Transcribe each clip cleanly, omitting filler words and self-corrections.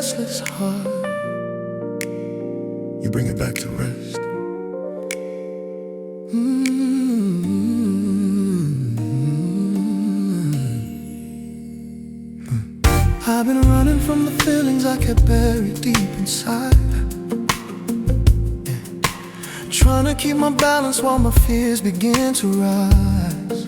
restless heart, you bring it back to rest. I've been running from the feelings I kept buried deep inside, trying to keep my balance while my fears begin to rise.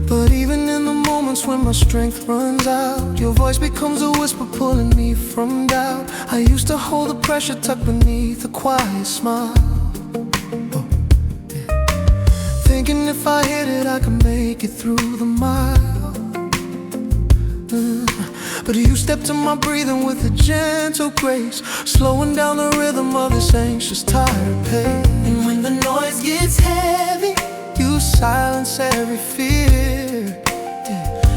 But even in the moments when my strength runs out, your voice becomes a whisper pulling me from doubt. I used to hold the pressure tucked beneath a quiet smile, thinking if I hit it I could make it through the mile. But you stepped to my breathing with a gentle grace, slowing down the rhythm of this anxious, tired pace. And when the noise gets heavy, you silence every fear.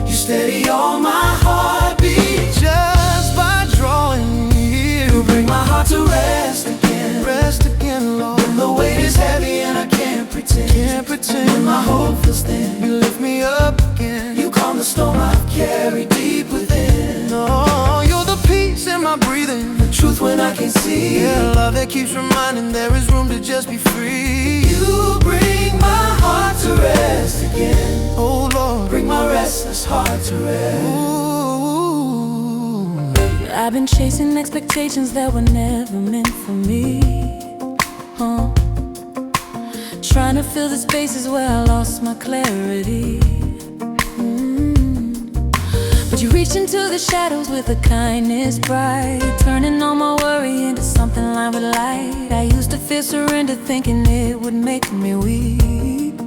You steady all my heartbeat just by drawing near. You bring my heart to rest again, Lord. When the weight is heavy and I can't pretend. When my hope feels thin, you lift me up again. You calm the storm I've carried deep within. Oh, you're the peace in my breathing, the truth when I can't see. Yeah, love that keeps reminding there is room to just be free. You bring my heart to rest again. Oh Lord, bring my restless heart to rest. Ooh. I've been chasing expectations that were never meant for me, trying to fill the spaces where I lost my clarity. But you reached into the shadows with a kindness bright, turning all my worry into something lined with light. I used to fear surrender, thinking it would make me weak,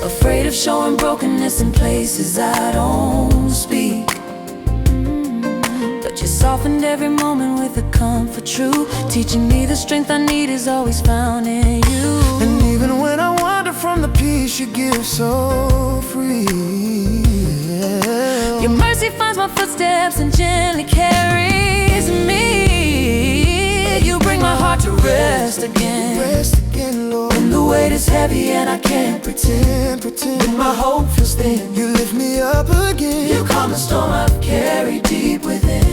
afraid of showing brokenness in places I don't speak. But you softened every moment with a comfort true, teaching me the strength I need is always found in you. And even when I wander from the peace you give so free, your mercy finds my footsteps and gently carries me. You bring my heart to rest again, Lord. when the weight is heavy and I can't pretend. When my hope feels thin, you lift me up again. You calm the storm I've carried deep within.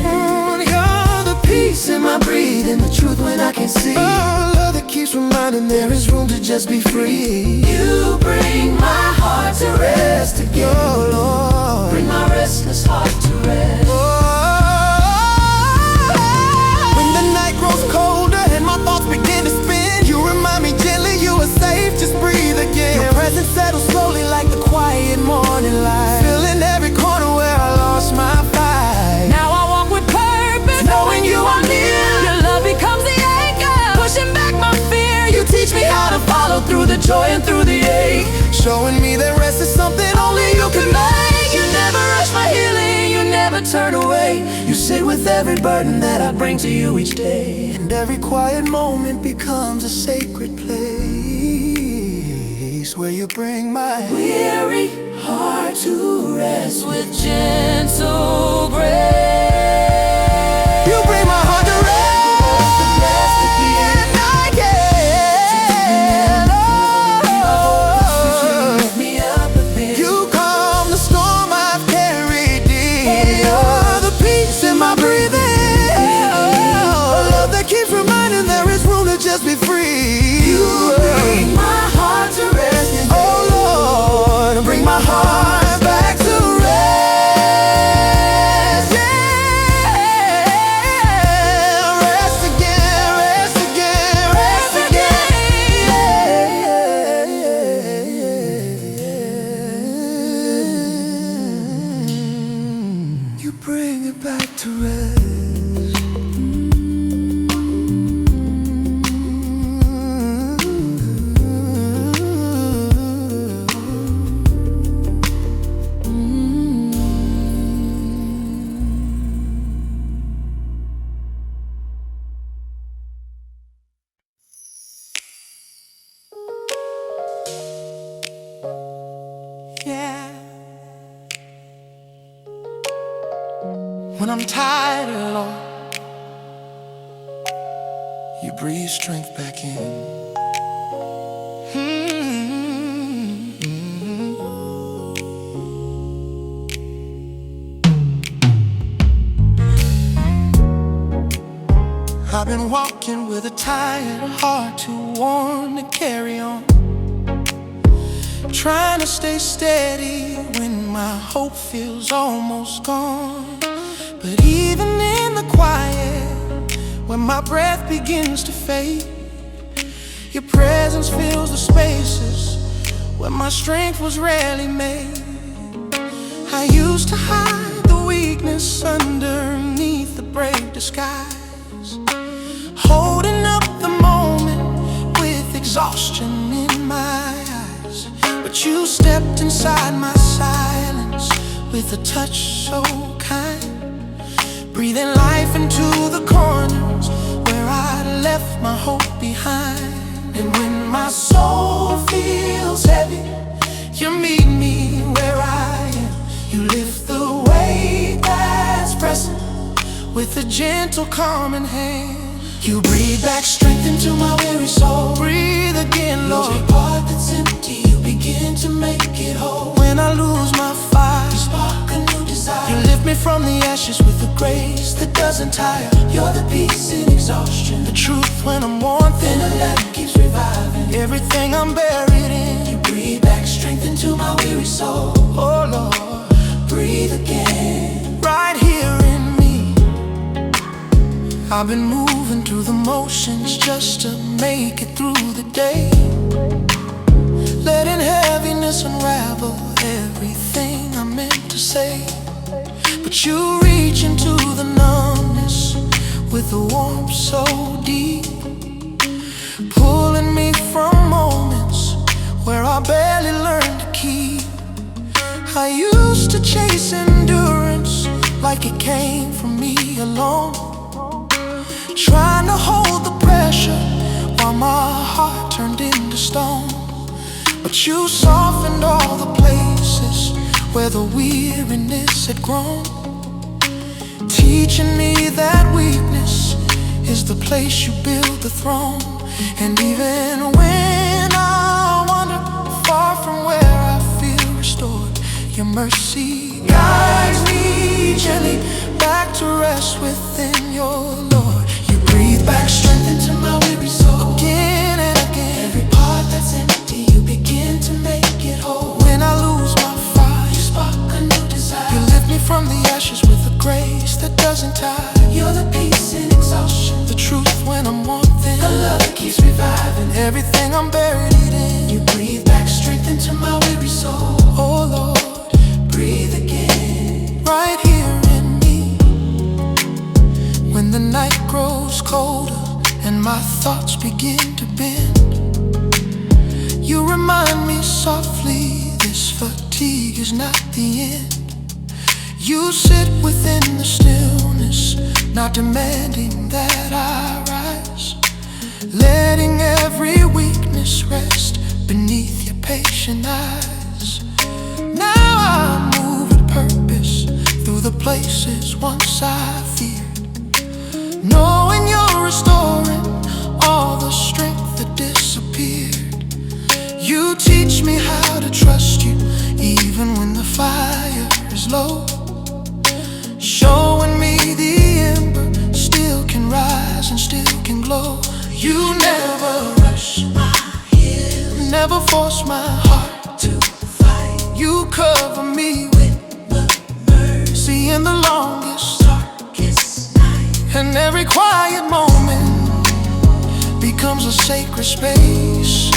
You're the peace in my breathing, the truth when I can't see. oh, love that keeps reminding there is room to just be free. You bring my heart to rest again. Oh Lord, bring my restless heart to rest. oh. When the night grows colder and my thoughts begin to spin, you remind me gently you are safe, just breathe again. Your presence settles slowly like the quiet morning light, filling every corner where I lost my fight. Now I walk with purpose, knowing you are near. Your love becomes the anchor, pushing back my fear. You teach me how to follow through the joy and through the ache, showing me that rest is something only you can make. you never rush my healing, you never turn away. You sit with every burden that I bring to you each day, and every quiet moment becomes a sacred place where you bring my weary heart to rest with gentle grace. You bring my heart to rest again, Lift me up again. You calm the storm I've carried deep. You're the peace in my breathing, a love that keeps reminding there is room to just be free. You bring my heart to rest again. Oh Lord, bring my heart back to rest. Yeah, rest again, rest again, rest again. You bring it back to rest. Yeah. When I'm tired, Lord, you breathe strength back in. I've been walking with a tired heart, too worn to carry on, trying to stay steady when my hope feels almost gone. But even in the quiet, when my breath begins to fade, your presence fills the spaces where my strength was rarely made. I used to hide the weakness underneath the brave disguise, holding up the moment with exhaustion in my eyes. But you stepped inside my silence with a touch so kind, breathing life into the corners where I left my hope behind. And when my soul feels heavy, you meet me where I am. You lift the weight that's pressing with a gentle, calming hand. You breathe back strength into my weary soul. Breathe again, Lord. Every part that's empty, you begin to make it whole. When I lose my fire, you spark a new desire. You lift me from the ashes with a grace that doesn't tire. You're the peace in exhaustion, the truth when I'm worn thin. The light keeps reviving everything I'm buried in. You breathe back strength into my weary soul. Oh Lord, breathe again, right here in me. I've been moving through the motions just to make it through the day, letting heaviness unravel everything I meant to say. But you reach into the numbness with a warmth so deep, pulling me from moments where I barely learned to keep. I used to chase endurance like it came from me alone, trying to hold the pressure while my heart turned into stone. But you softened all the places where the weariness had grown, teaching me that weakness is the place you build the throne. And even when I wander far from where I feel restored, your mercy guides me gently back to rest within your Lord. You breathe back strength into my weary soul again and again. Every part that's empty, you begin to make it whole. When I lose my fire, you spark a new desire. You lift me from the ashes with a grace that doesn't tire. You're the peace in exhaustion, the truth when I'm worn thin. The love that keeps reviving everything I'm buried in. You breathe back strength into my weary soul. Oh Lord, breathe again, right here in me. When the night grows colder and my thoughts begin to bend, you remind me softly this fatigue is not the end. You sit within the stillness, not demanding that I rise, letting every weakness rest beneath your patient eyes. Now I move with purpose through the places once I feared, knowing you're restoring all the strength that disappeared. You teach me how to trust you even when the fire is low, showing me the ember still can rise and still can glow. You never rush my healing, never force my heart to fight. You cover me with mercy in the longest, darkest night. And every quiet moment becomes a sacred space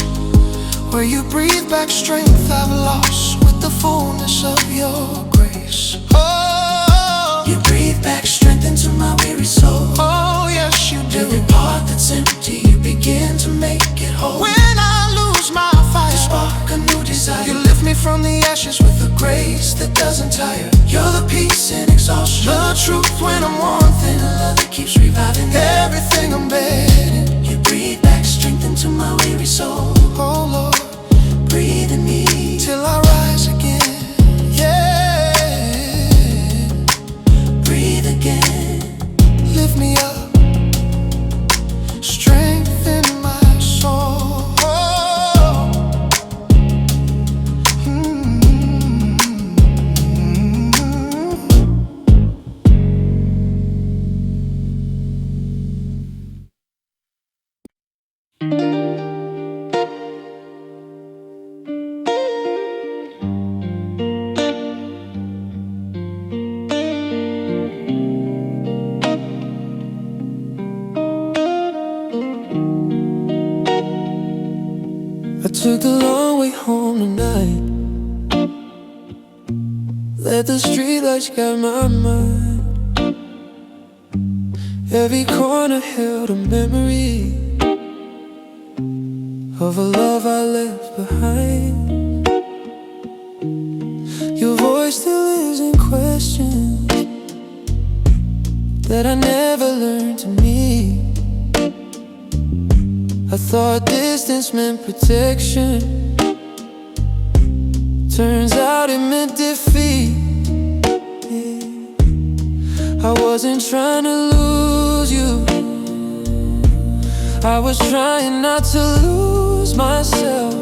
where you breathe back strength I've lost with the fullness of your grace. Oh, you breathe back strength into my weary soul. Oh, yes you do. Every part that's empty, you begin to make it whole. When I lose my fire, you spark a new desire. You lift me from the ashes with a grace that doesn't tire. You're the peace in exhaustion, the truth when I'm worn thin. The love that keeps reviving everything I'm bedding. You breathe back strength into my weary soul. Oh Lord, breathe in me till I rise again. Yeah, breathe again. Lift me up, strengthen my soul. took the long way home tonight. Let the streetlights guide my mind. Every corner held a memory of a love I left behind. Your voice still lives in questions that I never learned to meet. I thought distance meant protection. Turns out it meant defeat. I wasn't trying to lose you, I was trying not to lose myself.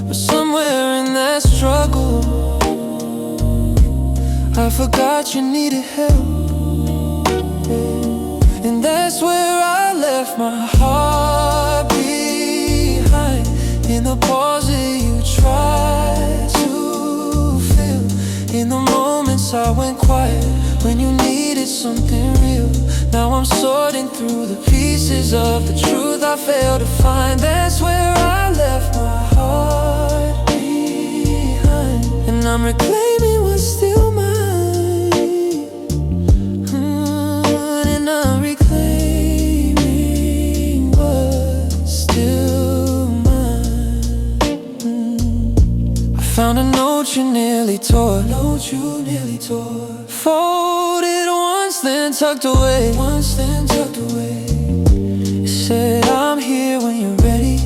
But somewhere in that struggle, I forgot you needed help. And that's where I left my heart behind, in the pause that you tried to fill, in the moments I went quiet when you needed something real. Now I'm sorting through the pieces of the truth I failed to find. That's where I left my heart behind, and I'm reclaiming what's still mine. And I'm reclaiming what's still mine. I found a note you nearly tore. Folded once, then tucked away. It said, I'm here when you're ready.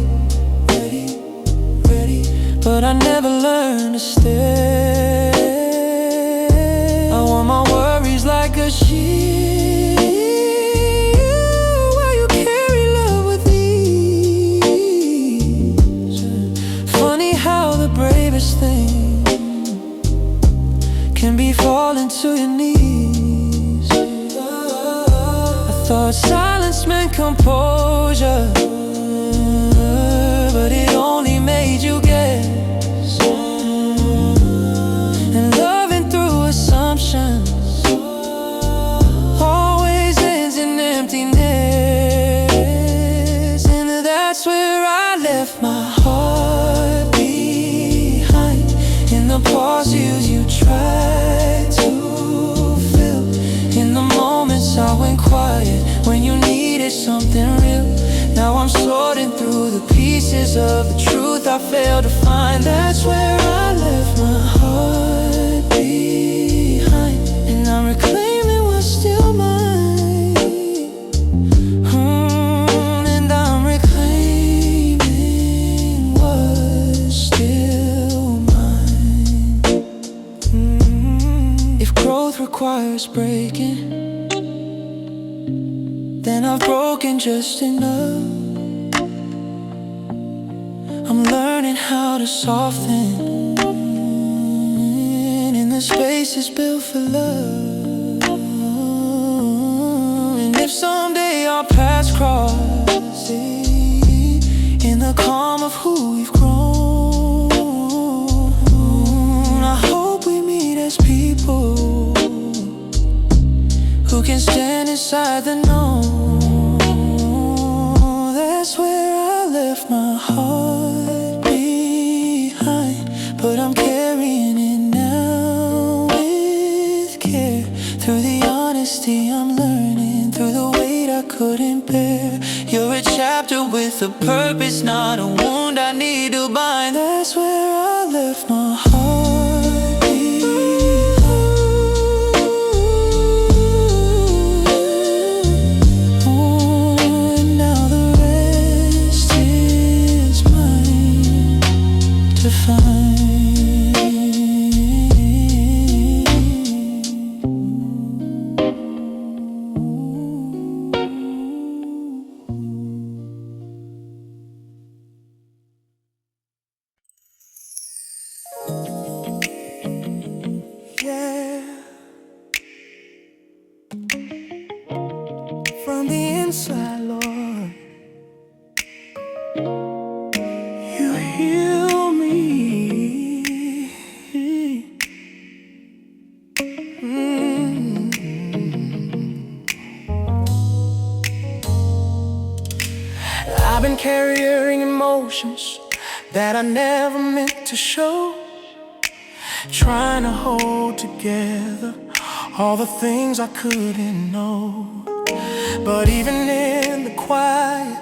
But I never learned to stay. I wore my worries like a shield, while you carry love with ease. Funny how the bravest thing can be falling to your knees. I thought silence meant composure, but it only made you guess. And loving through assumptions always ends in emptiness. And that's where I left my heart behind, in the pauses you tried to fill, in the moments I went quiet when you needed something real. Now I'm sorting through the pieces of the truth I failed to find. That's where I left my heart behind, and I'm reclaiming what's still mine. And I'm reclaiming what's still mine. If growth requires breaking, then I've broken just enough. I'm learning how to soften in the spaces built for love. And if someday our paths cross, in the calm of who we've grown, I hope we meet as people who can stand inside the known. That's where I left my heart behind, but I'm carrying it now with care. Through the honesty I'm learning, through the weight I couldn't bear. You're a chapter with a purpose, not a wound I need to bind. That's where I left my heart behind. From the inside, Lord, you heal me. I've been carrying emotions that I never meant to show, trying to hold together all the things I couldn't know. But even in the quiet,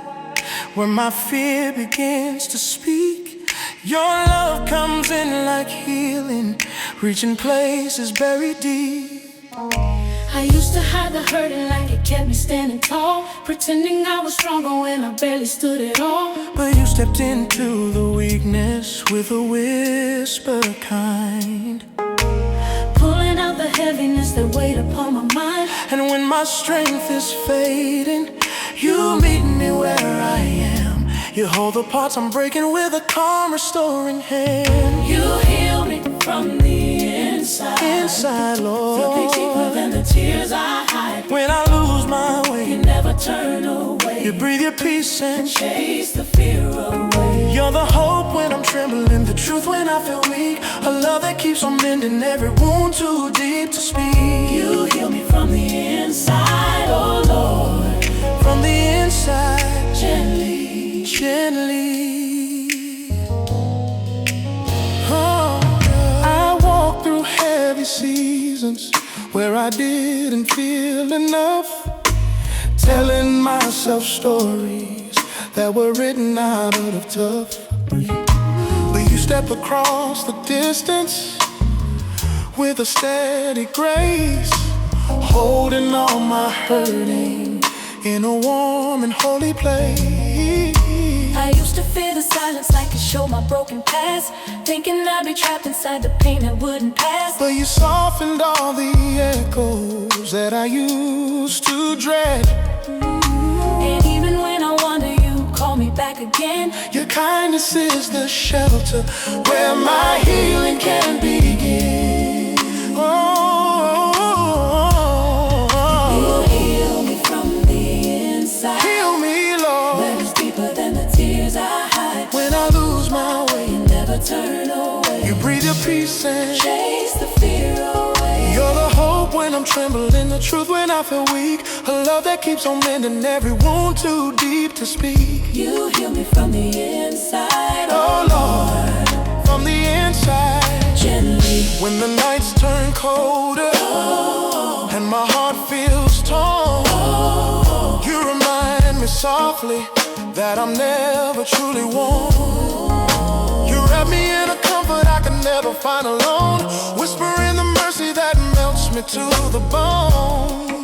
where my fear begins to speak, your love comes in like healing, reaching places buried deep. I used to hide the hurting like it kept me standing tall, pretending I was stronger when I barely stood at all. But you stepped into the weakness with a whisper kind, pulling out the heaviness that weighed upon my mind. And when my strength is fading, you meet me where I am. You hold the parts I'm breaking with a calm, restoring hand. You heal me from the inside, inside, Lord. Look deeper than the tears I hide. When I lose my way, you never turn away. You breathe your peace and chase the fear away. You're the hope when I'm trembling, the truth when I feel weak, a love that keeps on mending every wound too deep to speak. You heal me from the inside, oh Lord. From the inside, gently, gently. Oh, I walked through heavy seasons where I didn't feel enough, telling myself stories that were written out of tough. But you step across the distance with a steady grace, holding all my hurting in a warm and holy place. I used to fear the silence like it showed my broken past, thinking I'd be trapped inside the pain that wouldn't pass. But you softened all the echoes that I used to dread. And even when I wander, you call me back again. Your kindness is the shelter where my healing can begin. You heal me from the inside. Heal me, Lord. That is deeper than the tears I hide. When I lose my way, you never turn away. You breathe your peace and chase the fear away. You're the hope when I'm trembling, the truth when I feel weak, a love that keeps on mending every wound too deep to speak. You heal me from the inside, oh Lord. From the inside, gently. When the nights turn colder, and my heart feels torn, you remind me softly that I'm never truly warm. You wrap me in a comfort I can never find alone, whispering the mercy that melts me to the bone.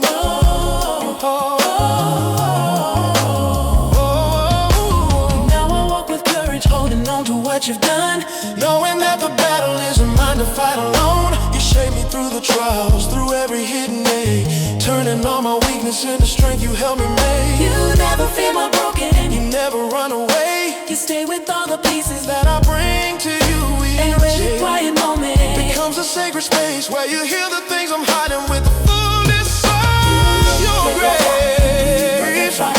Now I walk with courage, holding on to what you've done, knowing that the battle isn't mine to fight alone. You shape me through the trials, through every hidden ache, turning all my weakness into strength you help me make. You never feel my broken, you never run away. You stay with all the pieces that I bring to you each and every quiet moment becomes a sacred space where you heal the things I'm hiding with the fullness of your grace. Inside,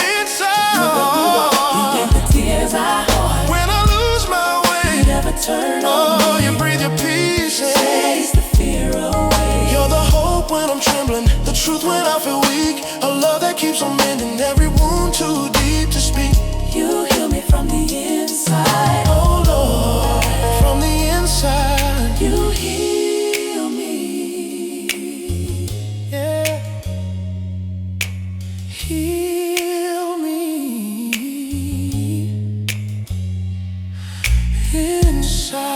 you get the tears I hold. When I lose my way, you never turn away. You breathe your peace and chase the fear away. You're the hope when I'm trembling, the truth when I feel weak, a love that keeps on mending every wound too deep to speak. You heal me from the inside, oh Lord. From the inside, you heal me. Yeah. Heal me inside,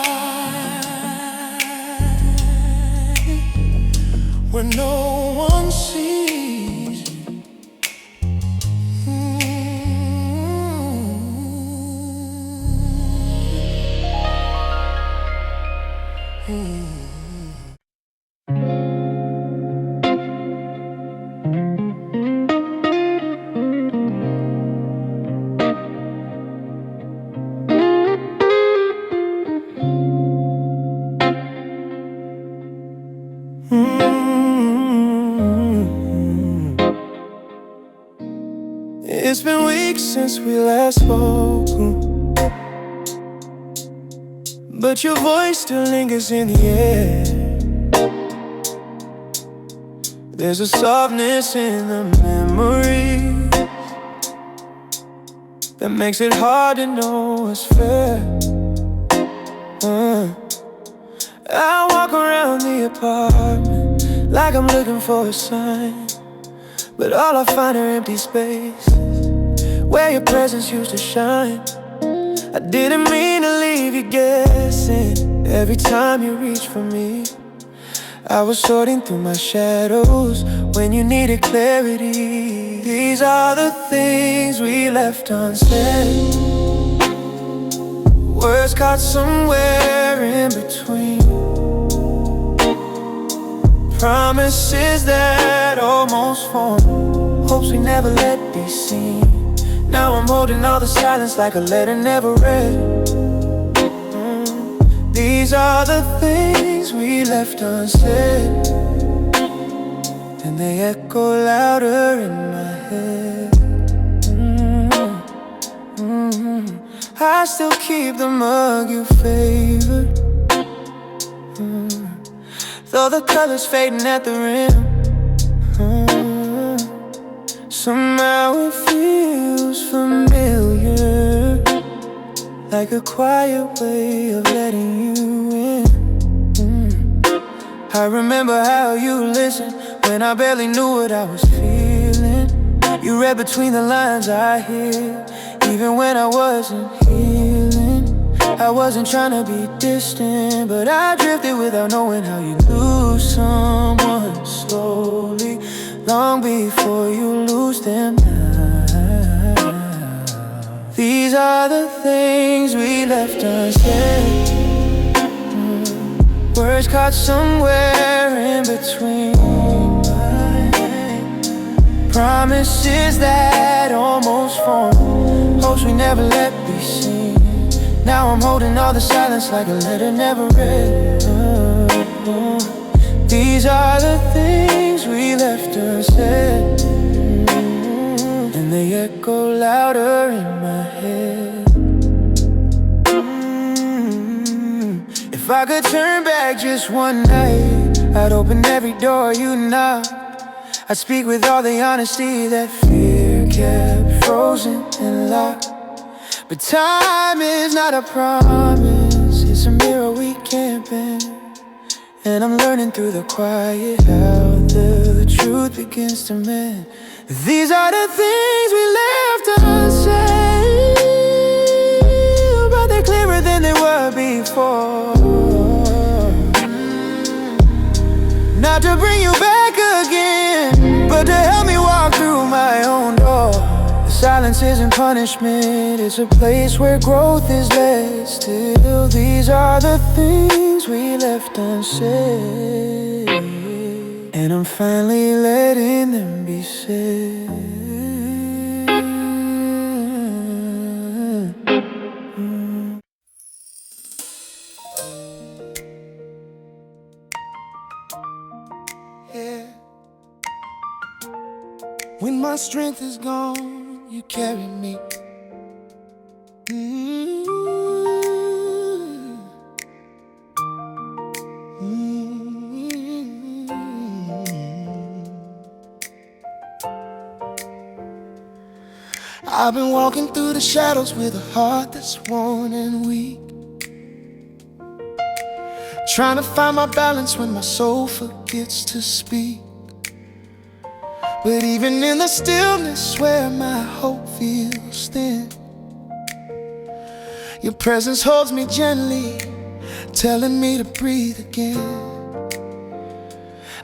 where no one sees. It's been weeks since we last spoke, but your voice still lingers in the air. There's a softness in the memories that makes it hard to know what's fair. I walk around the apartment like I'm looking for a sign, but all I find are empty spaces where your presence used to shine. I didn't mean to leave you guessing every time you reach for me. I was sorting through my shadows when you needed clarity. These are the things we left unsaid, words caught somewhere in between, promises that almost formed, hopes we never let be seen. Now I'm holding all the silence like a letter never read. These are the things we left unsaid, and they echo louder in my head. I still keep the mug you favored, though the color's fading at the rim. Somehow it feels familiar, like a quiet way of letting you in. I remember how you listened when I barely knew what I was feeling. You read between the lines I hear, even when I wasn't healing. I wasn't trying to be distant, but I drifted without knowing how you lose someone slowly, long before you lose them now. These are the things we left unsaid, words caught somewhere in between, promises that almost formed, hopes we never let be seen. Now I'm holding all the silence like a letter never read. These are the things we left unsaid, and they echo louder in my head. If I could turn back just one night, I'd open every door you knocked. I'd speak with all the honesty that fear kept frozen and locked. But time is not a promise, it's a mirror we can't bend. And I'm learning through the quiet how the truth begins to mend. These are the things we left unsaid, but they're clearer than they were before. Not to bring you back again, but to help me walk through my own door. The silence isn't punishment, it's a place where growth is led still. These are the things we left unsaid, and I'm finally letting them be said. Yeah. When my strength is gone, you carry me. I've been walking through the shadows with a heart that's worn and weak, trying to find my balance when my soul forgets to speak. But even in the stillness where my hope feels thin, your presence holds me gently, telling me to breathe again.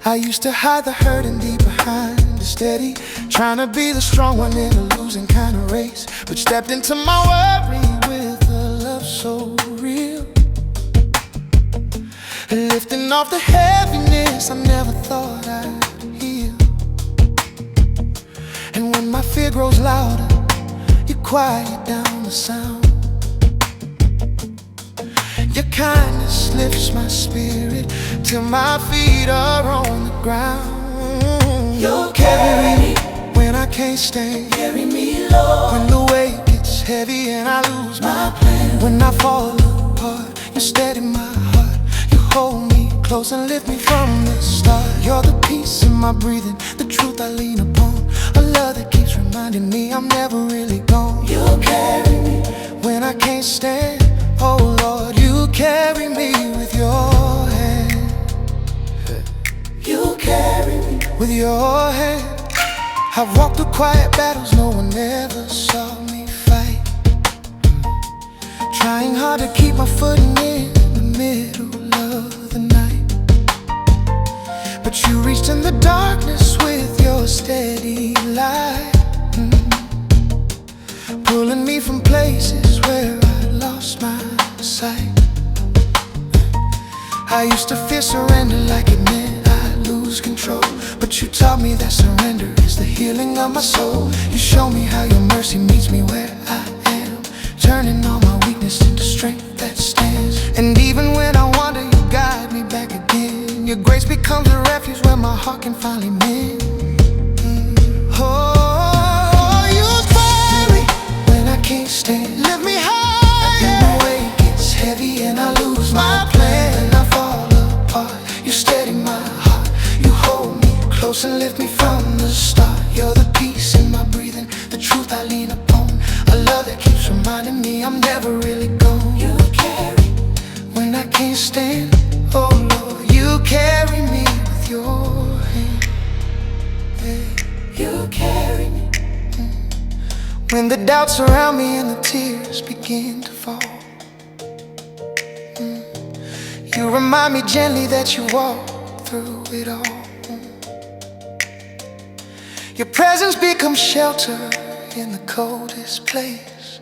I used to hide the hurt and deep behind the steady, trying to be the strong one in a losing kind of race, but stepped into my worry with a love so real, lifting off the heaviness I never thought I'd heal. And when my fear grows louder, you quiet down the sound. Your kindness lifts my spirit till my feet are on the ground. You'll carry me when I can't stand. Carry me, Lord. When the weight gets heavy and I lose my plan. When I fall apart, you steady my heart. You hold me close and lift me from the start. You're the peace in my breathing, the truth I lean upon, a love that keeps reminding me I'm never really gone. You'll carry me when I can't stand. Oh Lord, you carry me with your hand. You carry me with your hand. I've walked through quiet battles no one ever saw me fight, trying hard to keep my footing in the middle of the night. But you reached in the darkness with your steady light, pulling me from places where I lost my sight. I used to fear surrender like it meant I'd lose control, but you taught me that surrender is the healing of my soul. You show me how your mercy meets me where I am, turning all my weakness into strength that stands. And even when I wander, you guide me back again. Your grace becomes a refuge where my heart can finally mend. Oh, you inspire me when I can't stand. Lift me high when the weight gets heavy and I lose my plan. And I fall apart, you steady my heart. You hold me close and lift me from the start. You're the peace in my breathing, the truth I lean upon, a love that keeps reminding me I'm never really gone. You carry when I can't stand. Oh Lord, you carry me with your hand. You carry me when the doubts surround me and the tears begin to fall. You remind me gently that you walk through it all. Your presence becomes shelter in the coldest place.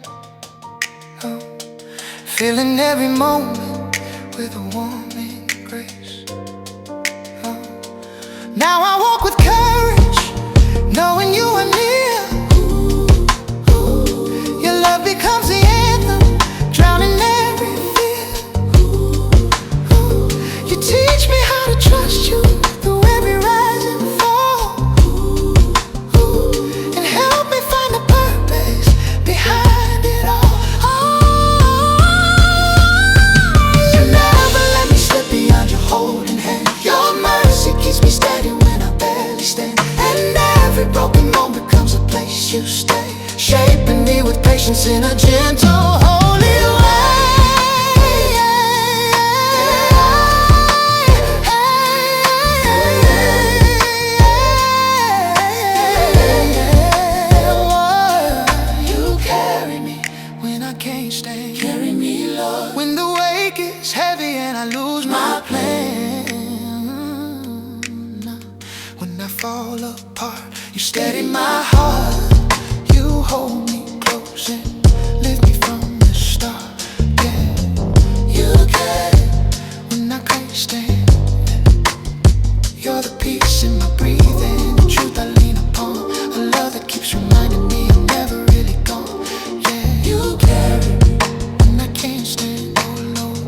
Oh, filling every moment with a warm embrace. Oh, now I walk with courage, knowing you are near. Your love becomes the anthem, drowning every fear. You teach me how to trust you through every rise and fall, and help me find the purpose behind it all. You never let me slip beyond your holding hand. Your mercy keeps me steady when I barely stand, and every broken moment becomes a place you stay, shaping me with patience in a gentle, holy way. You carry me when I can't stand. Carry me, Lord, when the weight gets heavy and I lose my plan. When I fall apart, you steady my heart. You hold me close and lift me from the start. Yeah, you carry when I can't stand. You're the peace in my breathing, the truth I lean upon, a love that keeps reminding me I'm never really gone. Yeah, you carry when I can't stand. Oh Lord,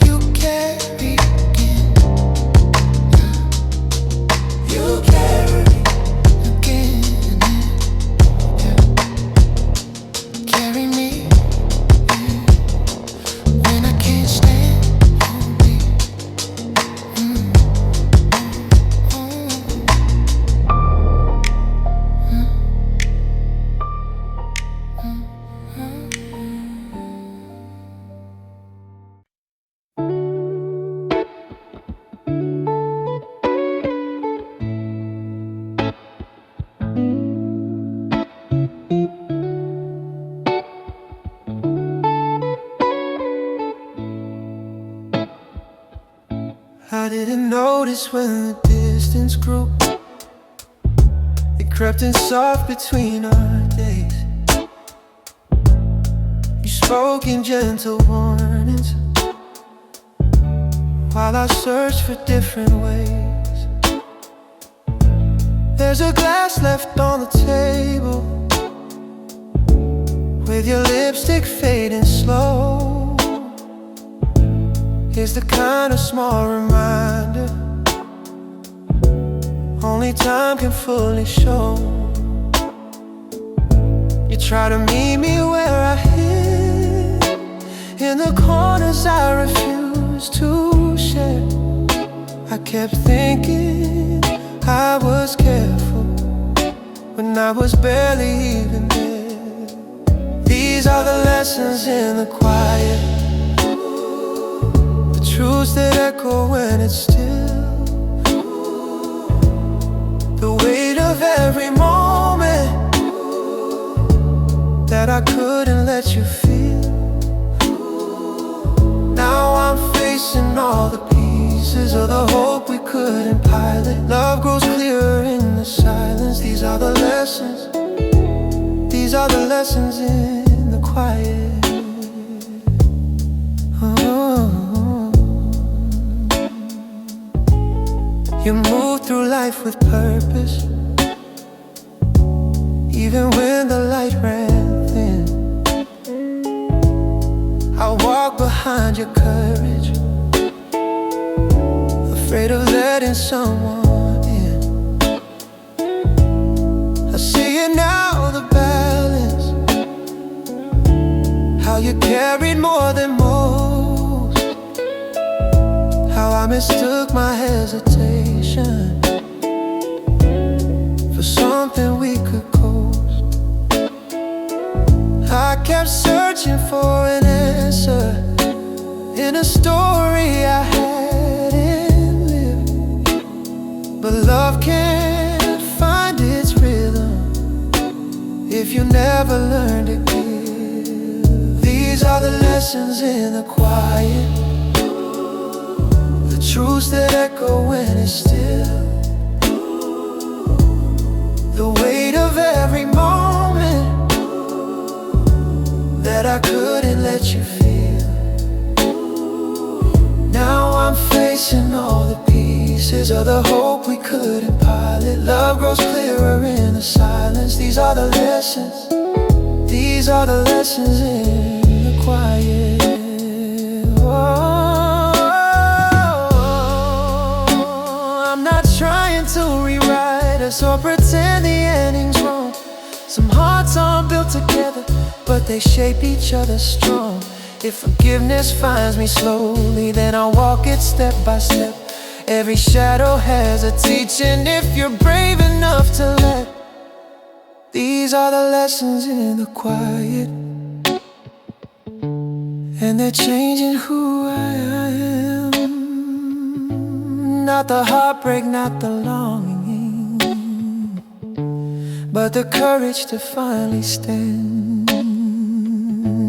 you carry again. You carry again. Carry me when I can't stand. Hold me. I didn't notice when the distance grew. It crept in soft between our days. You spoke in gentle warnings while I searched for different ways. There's a glass left on the table with your lipstick fading slow. Is the kind of small reminder only time can fully show. You try to meet me where I hid, in the corners I refuse to share. I kept thinking I was careful when I was barely even there. These are the lessons in the quiet, the truths that echo when it's still, the weight of every moment that I couldn't let you feel. Now I'm facing all the pieces of the hope we couldn't pilot. Love grows clearer in the silence. These are the lessons. These are the lessons in the quiet. Oh. You move through life with purpose, even when the light ran thin. I walk behind your courage, afraid of letting someone in. I see it now, the balance, how you carried more than most, how I mistook my hesitation for something we could coast. I kept searching for an answer in a story I hadn't lived. But love can't find its rhythm if you never learn to give. These are the lessons in the quiet, the truths that echo when it's still, the weight of every moment that I couldn't let you feel. Now I'm facing all the pieces of the hope we couldn't pilot. Love grows clearer in the silence. These are the lessons. These are the lessons in the quiet. Oh, I'm not trying to rewrite us or pretend the ending's wrong. Some hearts aren't built together, but they shape each other strong. If forgiveness finds me slowly, then I'll walk it step by step. Every shadow has a teaching if you're brave enough to let. These are the lessons in the quiet, and they're changing who I am. Not the heartbreak, not the longing, but the courage to finally stand.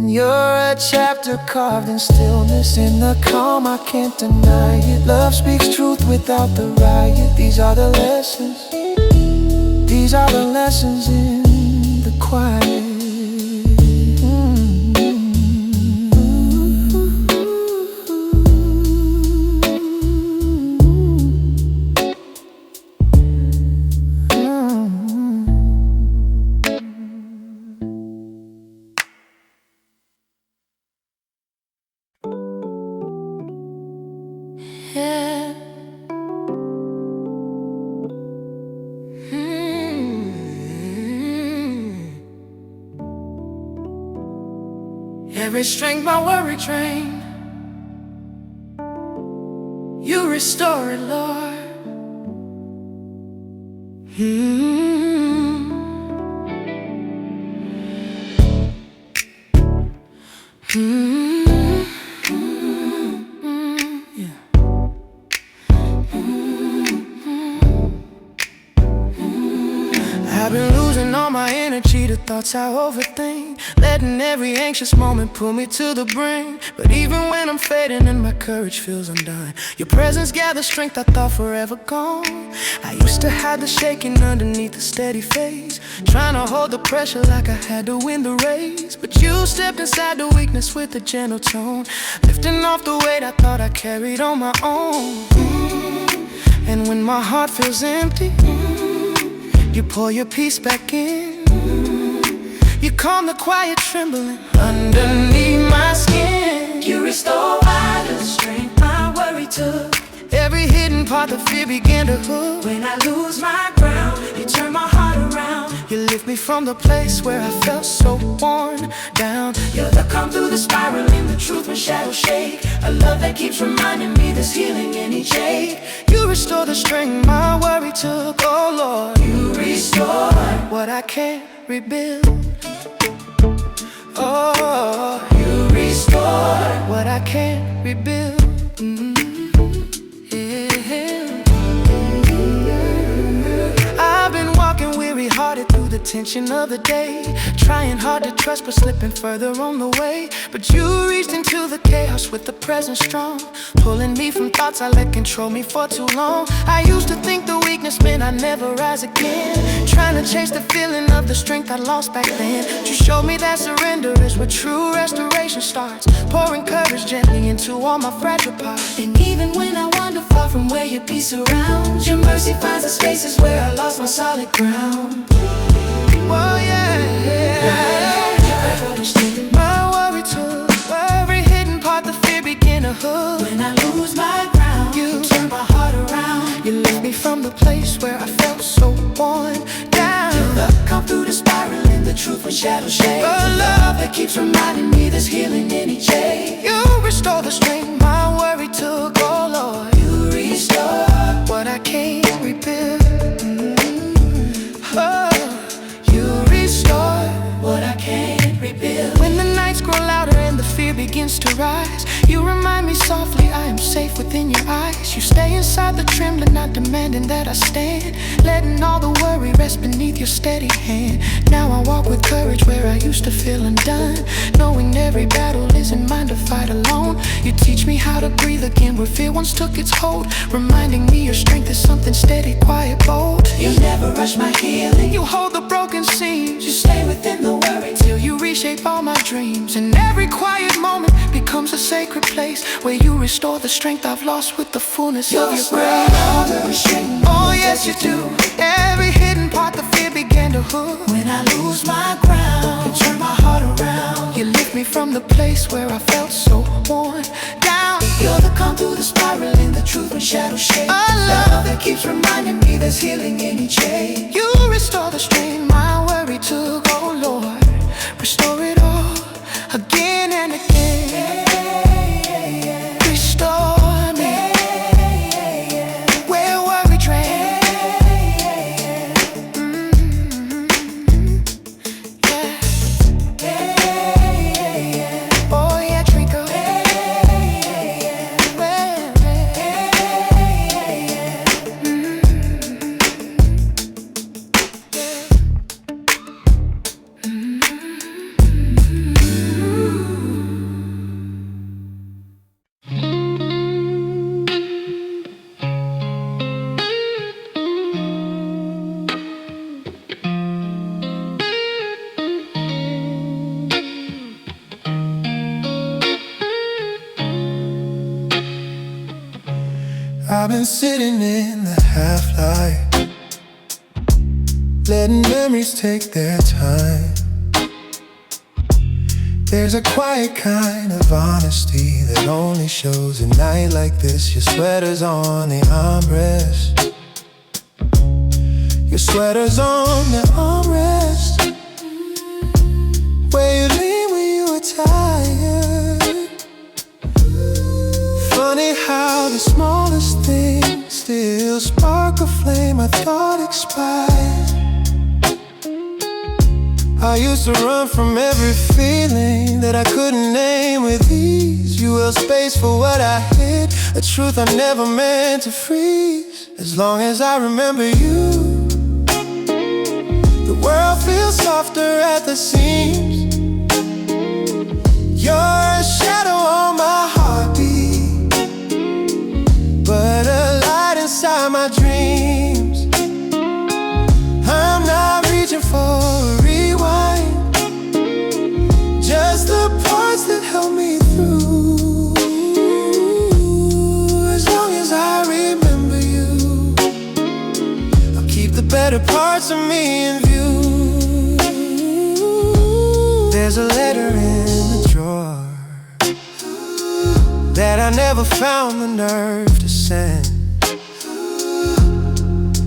You're a chapter carved in stillness. In the calm, I can't deny it. Love speaks truth without the riot. These are the lessons. These are the lessons in the quiet. Every strength my worry drained, you restore it, Lord. I've been losing all my energy to thoughts I overthink, letting every anxious moment pull me to the brink. But even when I'm fading and my courage feels undone, your presence gathers strength I thought forever gone. I used to hide the shaking underneath the steady face, trying to hold the pressure like I had to win the race. But you stepped inside the weakness with a gentle tone, lifting off the weight I thought I carried on my own. And when my heart feels empty, you pour your peace back in. You calm the quiet trembling underneath my skin. You restore vital strength my worry took. Every hidden part the fear began to hook. When I lose my ground, you turn my heart around. You lift me from the place where I felt so worn down. You're the calm through the spiral in the truth when shadows shake. A love that keeps reminding me there's healing in each ache. You restore the strength my worry took, oh Lord. You restore what I can't rebuild. Oh, you restore what I can't rebuild. I've been walking weary-hearted through the tension of the day, trying hard to trust but slipping further on the way. But you reached into the chaos with the presence strong, pulling me from thoughts I let control me for too long. I used to think the weakness meant I'd never rise again, trying to chase the feeling of the strength I lost back then. But you showed me that surrender is where true restoration starts, pouring courage gently into all my fragile parts. And even when I wander far from where your peace surrounds, your mercy finds the spaces where I lost my solid ground. Oh yeah, my worry took every hidden part, the fear began to hook. When I lose my ground, you turn my heart around. You lift me from the place where I felt so worn down. Your love come through the spiral in the truth when shadows shade. A love that keeps reminding me there's healing in each age. You restore the strength my worry took, oh Lord. You restore what I can't rebuild. Oh, you restore what I can't rebuild. When the nights grow louder and the fear begins to rise, you remind me softly I am safe within your eyes. You stay inside the trembling, not demanding that I stand, letting all the worry rest beneath your steady hand. Now I walk with courage where I used to feel undone, knowing every battle isn't mine to fight alone. You teach me how to breathe again where fear once took its hold, reminding me your strength is something steady, quiet, bold. You never rush my healing. You hold the broken seams. You stay within the worry till you reshape all my dreams. And every quiet moment becomes a sacred place where you restore the strength I've lost with the fullness of your grace. Oh yes you do. Every hidden part, the fear began to hook. When I lose my ground, you turn my heart around. You lift me from the place where I felt so worn down. You're the calm through the spiral in the truth when shadows shade. A love that keeps reminding me there's healing in each age. You restore the strain my worry took, oh Lord. Restore it all again and again. Restore me where worry drained. Oh yeah, Trinko. I've been sitting in the half-light, letting memories take their time. There's a quiet kind of honesty that only shows a night like this. Your sweater's on the armrest. Your sweater's on the armrest, where you lean when you are tired. Funny how the smallest things still spark a flame I thought expired. I used to run from every feeling that I couldn't name with ease. You held space for what I hid, a truth I never meant to freeze. As long as I remember you, the world feels softer at the seams. You're a shadow on my heartbeat, but a light inside my dreams. I'm not reaching for a rewind, just the parts that help me through. As long as I remember you, I'll keep the better parts of me in view. There's a letter in the drawer that I never found the nerve to send.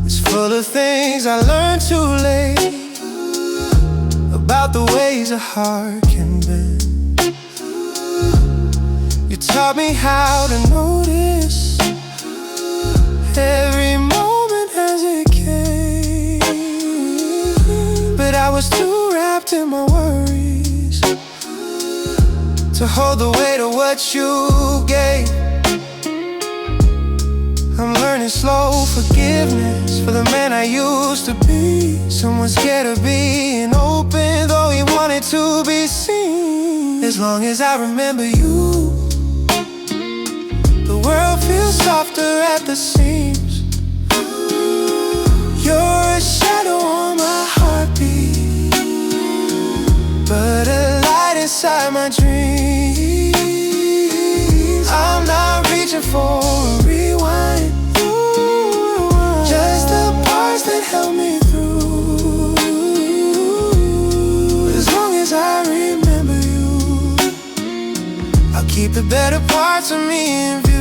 It's full of things I learned too late about the ways a heart can bend. You taught me how to notice every moment as it came, but I was too wrapped in my worries to hold the weight of what you gave. I'm learning slow forgiveness for the man I used to be. Someone scared of being open, though he wanted to be seen. As long as I remember you, the world feels softer at the seams. You're a shadow on my heartbeat, but a light inside my dreams. I'm not reaching for a rewind, just the parts that help me through. As long as I remember you, I'll keep the better parts of me in view.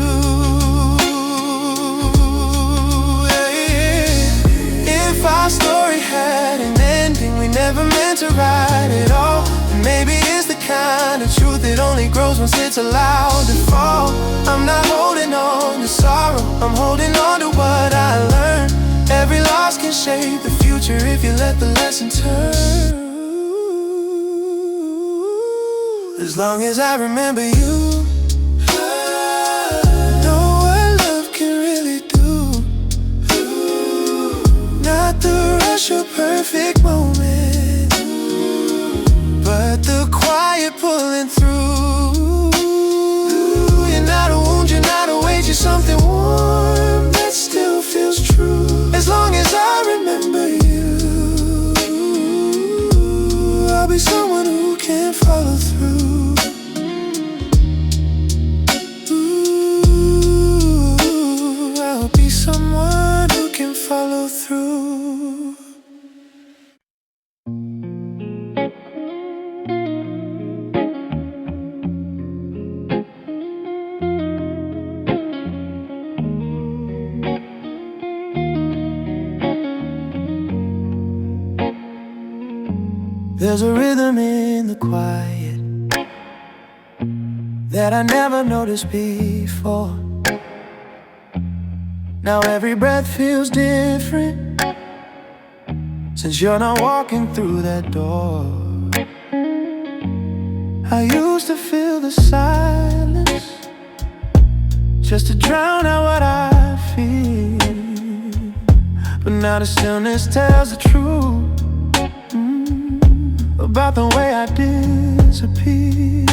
If our story had an ending we never meant to write at all, then maybe it's the kind of truth that only grows once it's allowed to fall. I'm not holding on to sorrow, I'm holding on to what I learned. Every loss can shape the future if you let the lesson turn. As long as I remember you, know what love can really do. Not the rush or perfect moment, but the quiet pulling through. You're not a wound, you're not a weight, you're something warm that still feels true. As long as I remember you, I'll be someone who can follow through. Ooh, I'll be someone who can follow through. There's a rhythm in the quiet that I never noticed before. Now every breath feels different since you're not walking through that door. I used to feel the silence just to drown out what I feel, but now the stillness tells the truth about the way I disappear.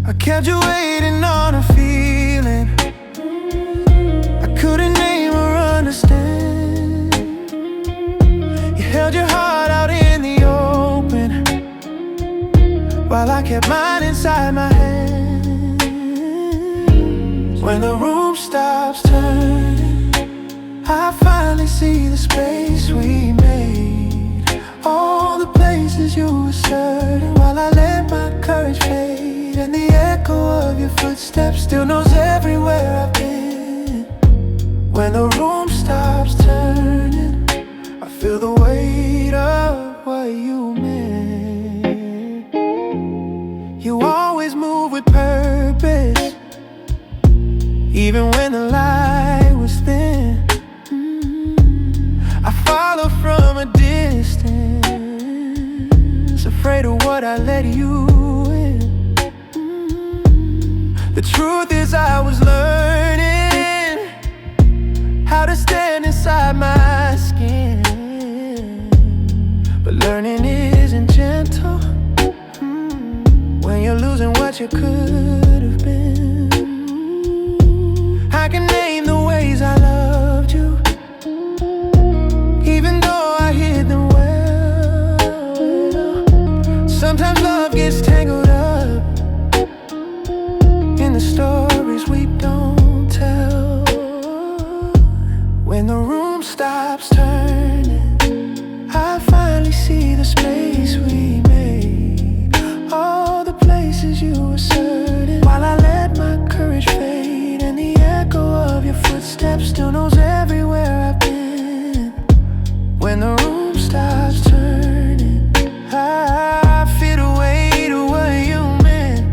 I kept you waiting on a feeling I couldn't name or understand. You held your heart out in the open while I kept mine inside my hands. When the room stops turning, I finally see the space we made. All the places you were certain, while I let my courage fade, and the echo of your footsteps still knows everywhere I've been. When the room stops turning, I feel the weight of what you meant. You always move with purpose, even when the light was thin. I follow from a distance, afraid of what I let you in. The truth is I was learning how to stand inside my skin, but learning isn't gentle when you're losing what you could have been. I can name the ways I loved you, even though I hid them well. Sometimes love gets tangled up in the stories we don't tell. When the room stops turning, I finally see the space we made. All the places you were certain, while I let my courage fade, and the echo of your footsteps still knows everywhere I've been. When the room stops turning, I feel the weight of what you meant.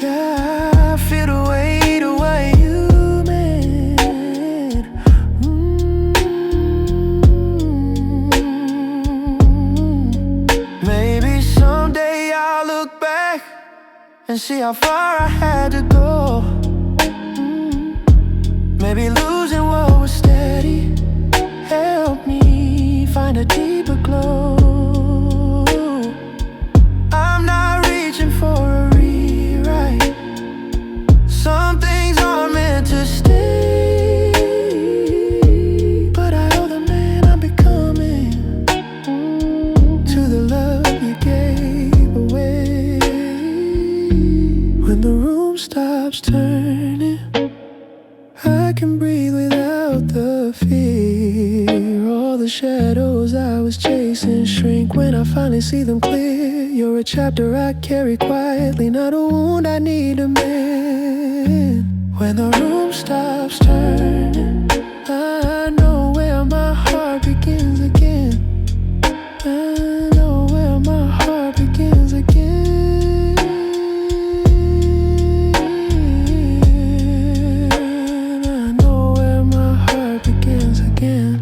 Yeah, I feel the weight of what you meant. Maybe someday I'll look back and see how far I had to go. Maybe losing what was steady helped me find a deeper glow. I'm not reaching for a rewrite. Some things aren't meant to stay, but I owe the man I'm becoming to the love you gave away. When the room stops turning, I can breathe without the fear. All the shadows I was chasing shrink when I finally see them clear. You're a chapter I carry quietly, not a wound I need to mend. When the room stops turning, I know where my heart begins again. I know where my heart begins again. I know where my heart begins again.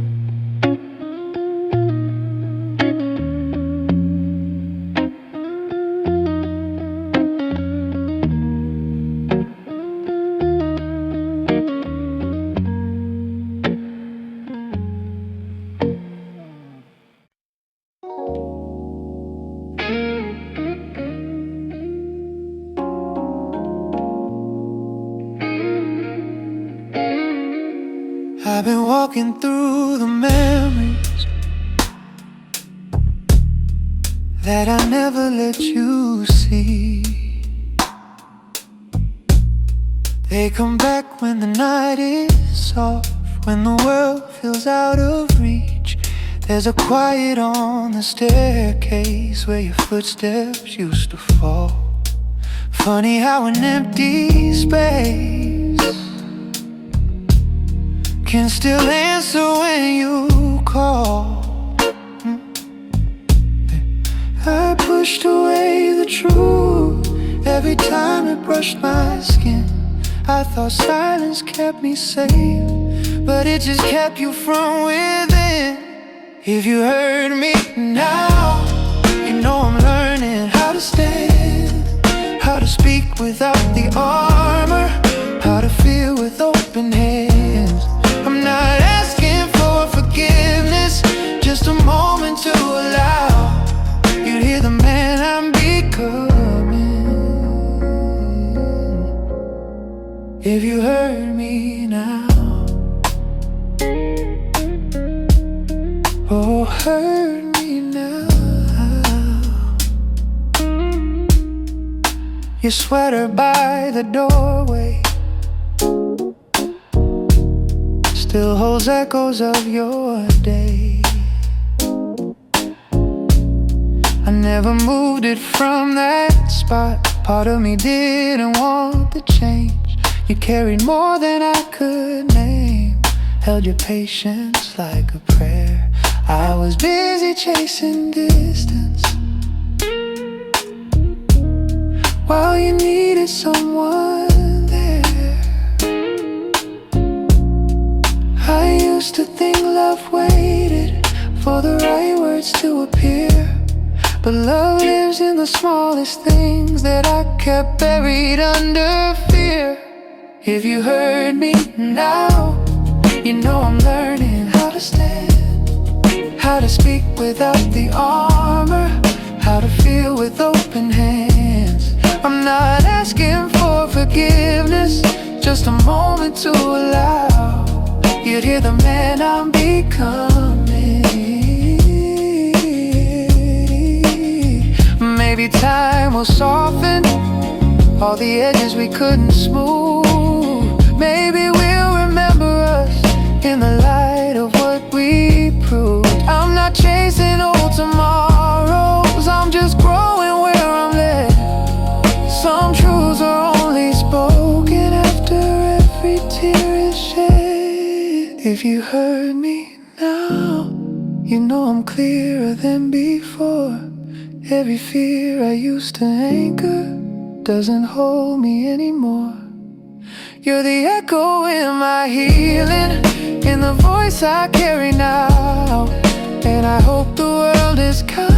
I've been walking through the memories that I never let you see. They come back when the night is soft, when the world feels out of reach. There's a quiet on the staircase where your footsteps used to fall. Funny how an empty space can still answer when you call. I pushed away the truth every time it brushed my skin. I thought silence kept me safe, but it just kept you from within. If you heard me now, you know I'm learning how to stand, how to speak without the armor, how to feel with open hands. I'm not asking for forgiveness, just a moment to allow you to hear the man I'm becoming. If you heard me now, oh, heard me now. Your sweater by the doorway still holds echoes of your day. I never moved it from that spot. Part of me didn't want the change. You carried more than I could name, held your patience like a prayer. I was busy chasing distance while you needed someone there. I used to think love waited for the right words to appear, but love lives in the smallest things that I kept buried under fear. If you heard me now, you know I'm learning how to stand, how to speak without the armor, how to feel with open hands. I'm not asking for forgiveness, just a moment to allow you'd hear the man I'm becoming. Maybe time will soften all the edges we couldn't smooth. Maybe we'll remember us in the light of what we proved. I'm not chasing old tomorrows, I'm just growing where I'm led. Some truths are only spoken after every tear is shed. If you heard me now, you know I'm clearer than before. Every fear I used to anchor doesn't hold me anymore. You're the echo in my healing, in the voice I carry now. And I hope the world is kind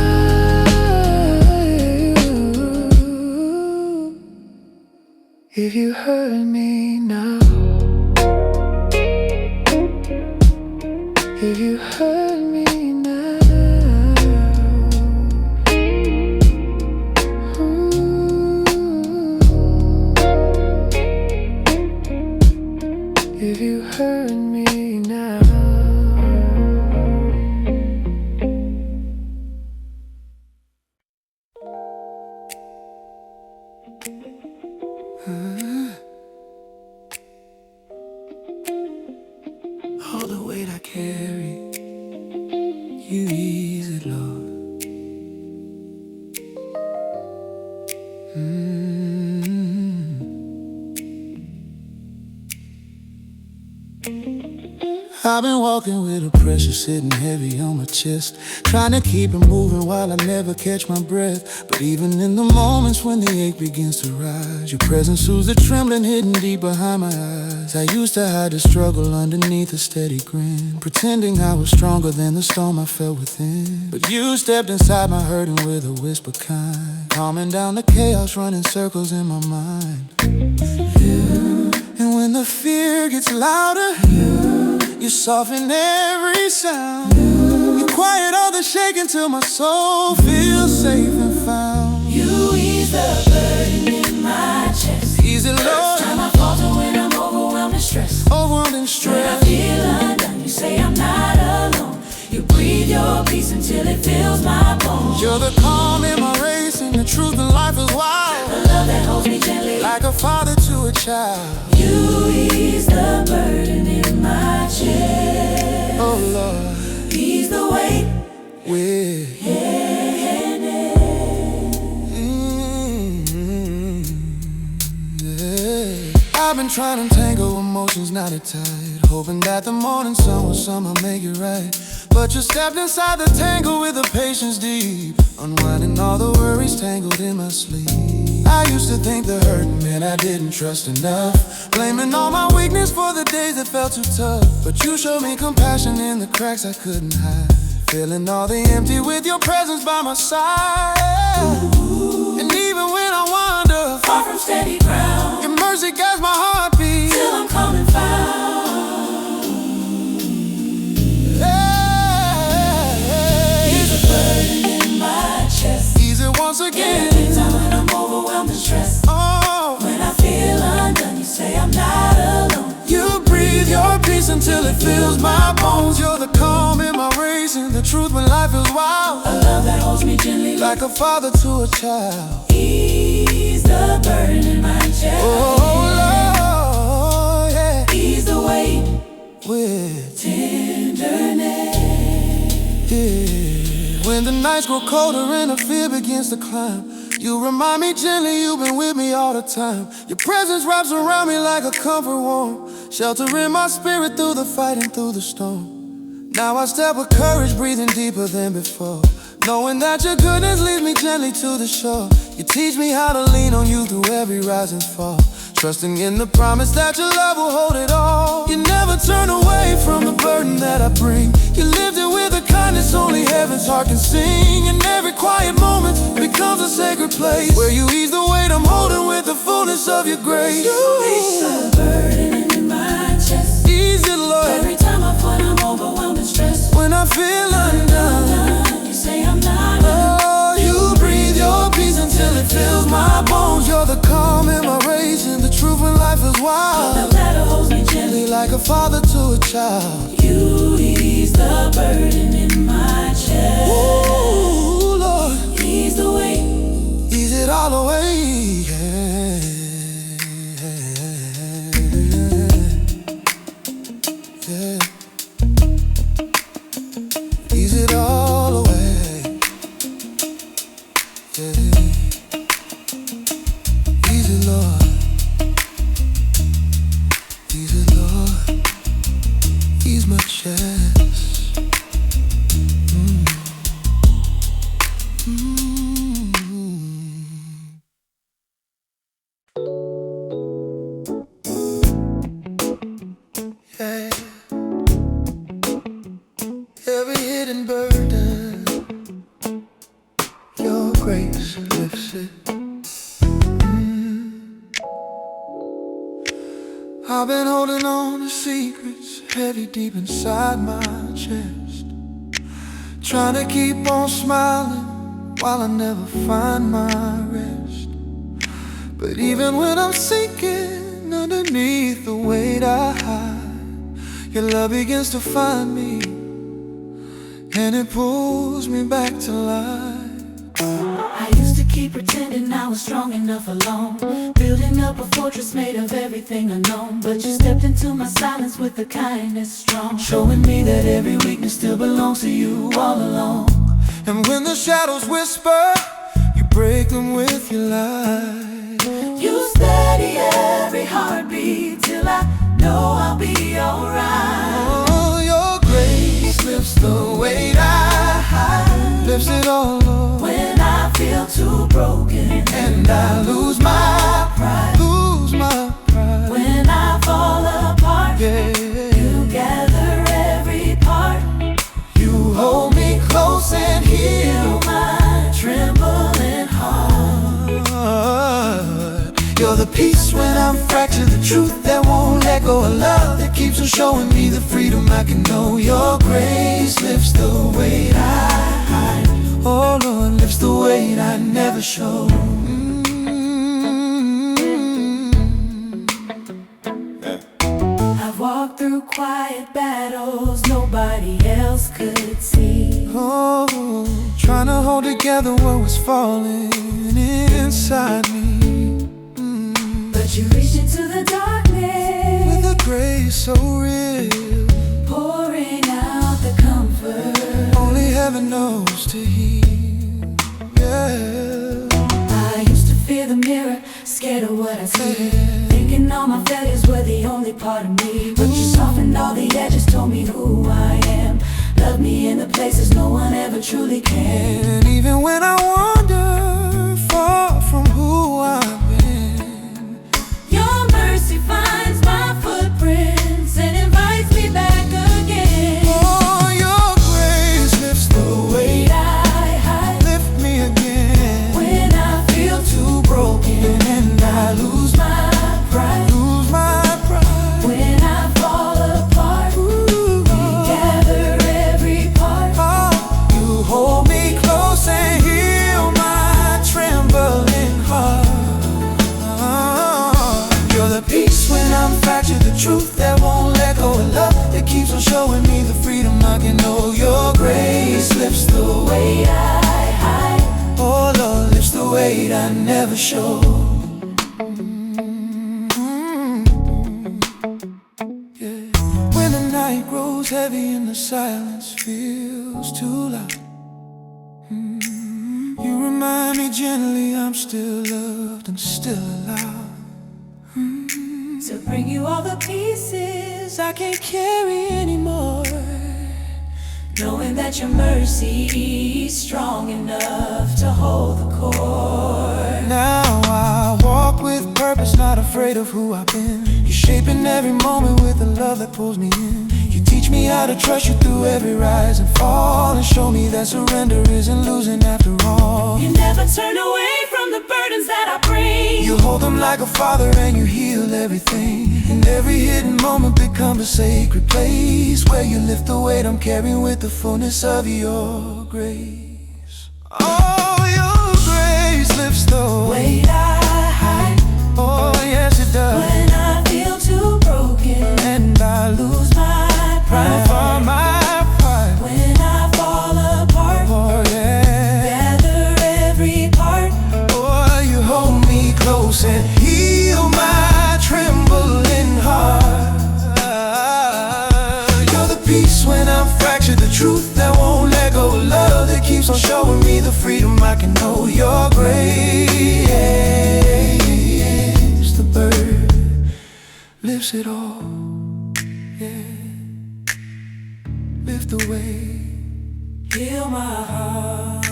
If you hurt me now, if you hurt me now, if you hurt me now. All the weight I carry, you ease it, Lord. I've been walking with a pressure sitting heavy on my chest, trying to keep it moving while I never catch my breath. But even in the moments when the ache begins to rise, your presence soothes the trembling hidden deep behind my eyes. I used to hide the struggle underneath a steady grin, pretending I was stronger than the storm I felt within. But you stepped inside my hurting with a whisper kind, calming down the chaos running circles in my mind. And when the fear gets louder, you soften every sound. You quiet all the shaking till my soul feels safe and found. You ease the burden in my chest. Easy, Lord. First time I falter when I'm overwhelmed and stressed. Overwhelmed and When I stressed. feel undone, you say I'm not alone. You breathe your peace until it fills my bones. You're the calm in my race, and the truth in life is wild. The love that holds me gently, Like a father to a child. you ease the burden in my chest. Oh Lord, Ease the weight. with I've been trying to tangle emotions knotted tight, hoping that the morning sun will somehow make it right. But you stepped inside the tangle with a patience deep, unwinding all the worries tangled in my sleep. I used to think the hurt meant I didn't trust enough, blaming all my weakness for the days that felt too tough. But you showed me compassion in the cracks I couldn't hide, filling all the empty with your presence by my side. And even when I wander Far from steady ground, your mercy guides my heartbeat. till I'm calm and found. Ease the burden in my chest. Ease it once again. Every time when I'm overwhelmed and stressed. Oh, When I feel undone, you say I'm not alone. you breathe your peace until it fills my bones. You're the calm in my race, and the truth when life is wild. A love that holds me gently, Like a father to a child. ease the burden in my chest. Oh Lord, yeah. Ease the weight, With tenderness. yeah. When the nights grow colder and the fear begins to climb, you remind me gently you've been with me all the time. Your presence wraps around me like a comfort warm, sheltering my spirit through the fight and through the storm. Now I step with courage, breathing deeper than before, knowing that your goodness leads me gently to the shore. You teach me how to lean on you through every rise and fall, trusting in the promise that your love will hold it all. You never turn away from the burden that I bring. You lived it with a kindness only heaven's heart can sing. In every quiet moment becomes a sacred place, where you ease the weight I'm holding with the fullness of your grace. Ease the burden in my chest. Ease it, Lord. Every time I find I'm overwhelmed and stressed. When I feel undone, You say I'm not alone. oh, you breathe your peace until it fills my bones. You're the calm in my race, and the truth when life is The wild. ladder holds me gently, Like a father to a child. you ease the burden in my chest. Ooh, Lord, Ease the weight, ease it all away. Yeah. Ease it all away. Yeah. Ease it, Lord. Ease it, Lord. Ease my chest. Yeah. Every hidden burden, your grace lifts it. I've been holding on to secrets heavy deep inside my chest, trying to keep on smiling while I never find my rest. But even when I'm sinking underneath the weight I hide, your love begins to find me, and it pulls me back to life. I used to keep pretending I was strong enough alone, building up a fortress made of everything unknown. But you stepped into my silence with a kindness strong, showing me that every weakness still belongs to you all alone. And when the shadows whisper, you break them with your light. You steady every heartbeat till I know I'll be alright. Oh, your grace lifts the weight I hide, lifts it all up when I feel too broken, and I lose my pride, lose my pride. When I fall apart, Yeah. you gather every part. You hold me close and heal my trembling heart. You're the peace when I'm fractured, the truth that won't let go, a love that keeps on showing me the freedom I can know. Your grace lifts the weight I hide, oh Lord, lifts the weight I never show. I've walked through quiet battles nobody else could see. Oh, trying to hold together what was falling inside me. But you reached into the darkness With a grace so real, pouring out the comfort only heaven knows to heal. Yeah. I used to fear the mirror, scared of what I see, thinking all my failures were the only part of me. But you softened all the edges, told me who I am, loved me in the places no one ever truly can. And even when I wander far from who I've been, Your mercy finds my footprints and invites me back again. oh, your grace lifts the weight, I hide lift me again when I feel too broken, and I lose my pride. lose my pride. When I fall apart, Ooh, gather every part. oh, you hold me close and heal my trembling heart. You're the peace when I'm fractured, the truth that won't let go, a love that keeps on showing me the freedom I can know. Your grace lifts the weight I hide oh Lord, lifts the weight I never show. Yeah. When the night grows heavy and the silence feels too loud, you remind me gently I'm still loved and still allowed to bring you all the pieces I can't carry anymore. knowing that your mercy is strong enough to hold the core. Now I walk with purpose, not afraid of who I've been. You're shaping every moment with the love that pulls me in. You teach me how to trust you through every rise and fall, and show me that surrender isn't losing after all. You never turn away from the burdens that I bring. You hold them like a father and you heal everything. And every hidden moment becomes a sacred place where you lift the weight I'm carrying with the fullness of your grace. Oh, your grace lifts the weight I hide oh yes it does. when I feel too broken, And I lose my pride. for my pride. When I fall apart, Oh yeah. gather every part. Oh, you hold me close and heal my trembling heart. You're the peace when I'm fractured, the truth that won't let go, love that keeps on showing me the freedom I can know. Your grace, the burden lifts it all. Yeah, lift the weight, Heal my heart.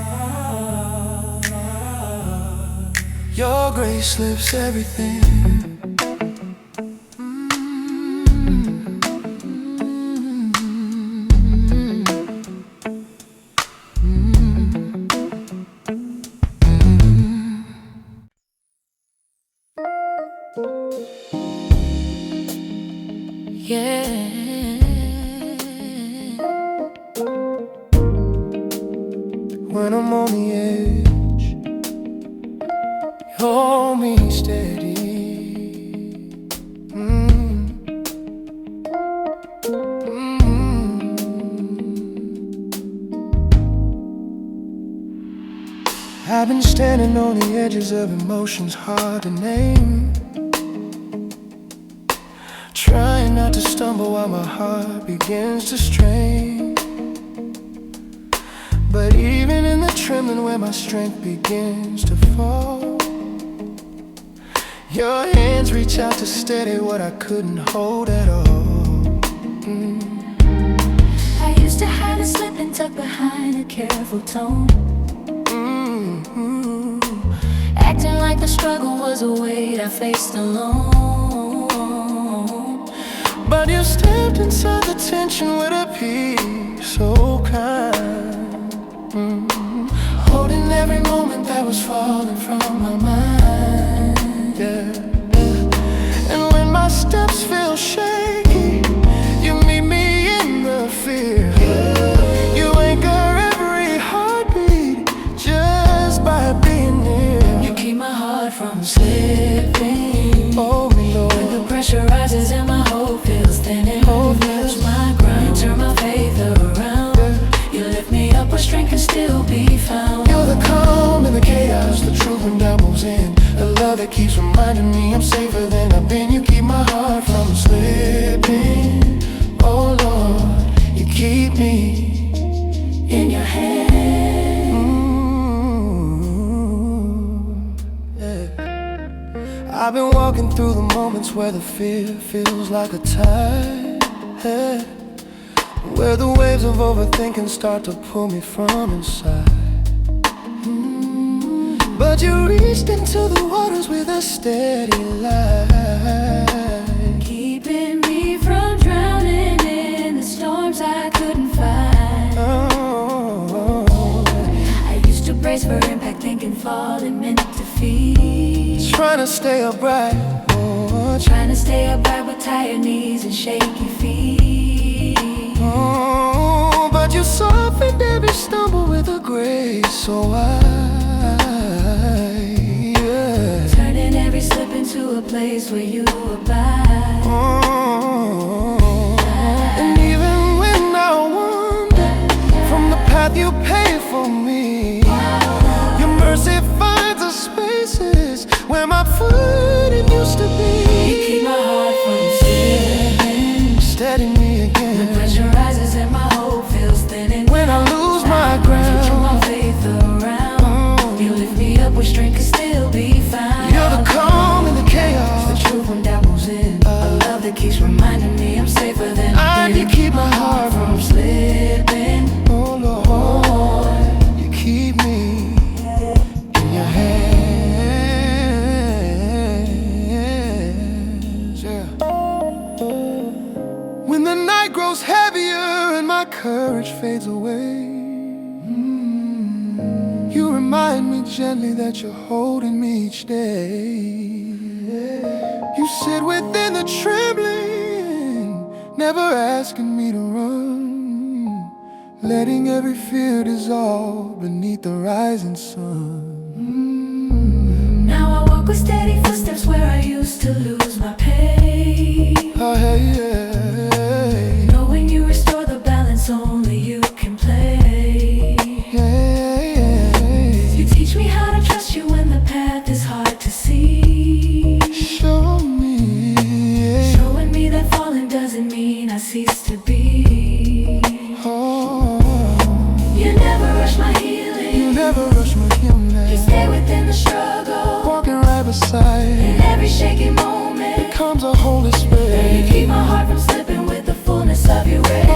your grace lifts everything. when I'm on the edge. You hold me steady. I've been standing on the edges of emotions hard to name, trying not to stumble while my heart begins to strain. But even in the trembling where my strength begins to fall, your hands reach out to steady what I couldn't hold at all. I used to hide and slip and tuck behind a careful tone, acting like the struggle was a weight I faced alone. But you stepped inside the tension with a peace so kind, holding every moment that was falling from my mind. Yeah. And when my steps feel shaky, you meet me in the fear. You anchor every heartbeat just by being near. You keep my heart from slipping. Oh, me, Lord. When the pressure rises and my hope feels thin, and you touch my ground, turn my faith around. You lift me up where strength can still be found. You're the calm in the chaos, the truth when doubt moves in, the love that keeps reminding me I'm safer than I've been. You keep my heart from slipping. Oh Lord, you keep me In your hand, yeah. I've been walking through the moments where the fear feels like a tide, yeah, where the waves of overthinking start to pull me from inside. But you reached into the waters with a steady light, keeping me from drowning in the storms I couldn't fight. oh, I used to brace for impact, thinking falling meant defeat. trying to stay upright, oh, Trying to stay upright with tired knees and shaky feet. oh, but you softened every stumble with a grace so wide, yeah. Turning every slip into a place where you abide. Oh, and even when I wander from the path you paved for me, your mercy finds the spaces where my footing used to be. You keep my heart from slipping. Steady me again. The pressure rises and my hope feels thin, and When I lose my you turn ground, my faith around. You lift me up where strength can still be found. you're the calm in the chaos, The truth when doubt moves in, a love that keeps reminding me I'm safer than I've been. you keep my heart from slipping. oh Lord, you keep me in your hands, yeah. When the night grows heavier and my courage fades away, you remind me gently that you're holding me each day. You sit within the trembling, never asking me to run, letting every fear dissolve beneath the rising sun. Now I walk with steady footsteps where I used to lose my pace. Oh, hey, yeah. Knowing you restore the balance only you can play. Yeah. You teach me how to trust you when the path is hard to see. Show me, yeah. Showing me that falling doesn't mean I cease to be. Oh, You never rush my healing. you never rush my healing. You stay within the struggle. Walking right beside In every shaky moment, comes a Holy Spirit. you keep my heart from slipping with the fullness of your grace.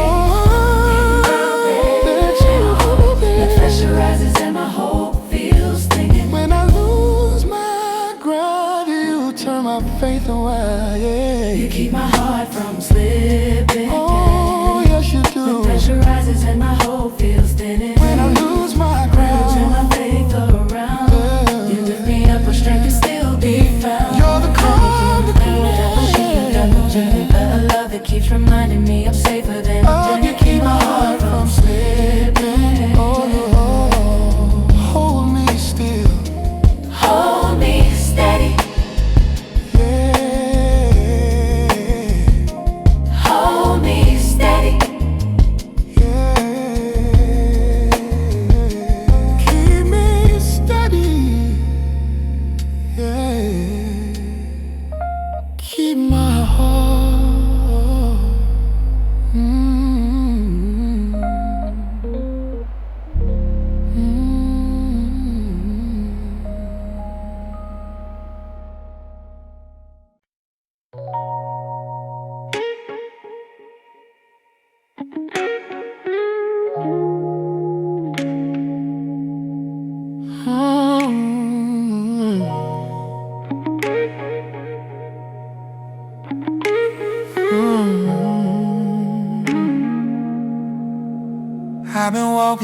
The pressure rises and my hope feels thinking. When I lose my ground, you turn my faith away, yeah. You keep my heart from slipping. Oh, yes you The do. pressure rises and my hope feels thinning. When I lose my Turn ground, my faith around. You lift me up where strength can still be found. you're the calm. A love that keeps reminding me I'm safer than Oh, you keep my heart from slipping. Oh,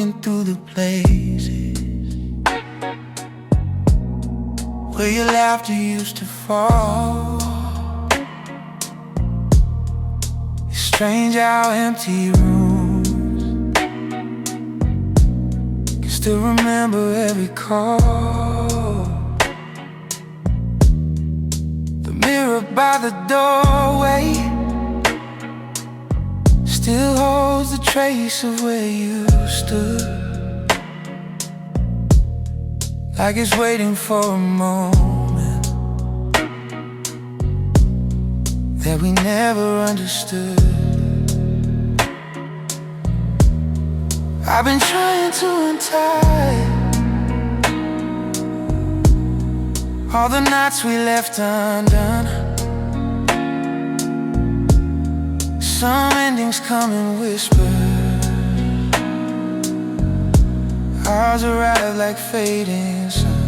walking through the places where your laughter used to fall. It's strange how empty rooms can still remember every call. The mirror by the doorway still holds the trace of where you stood, like it's waiting for a moment that we never understood. I've been trying to untie all the knots we left undone. Some endings come in whispers, ours arrive like fading sun.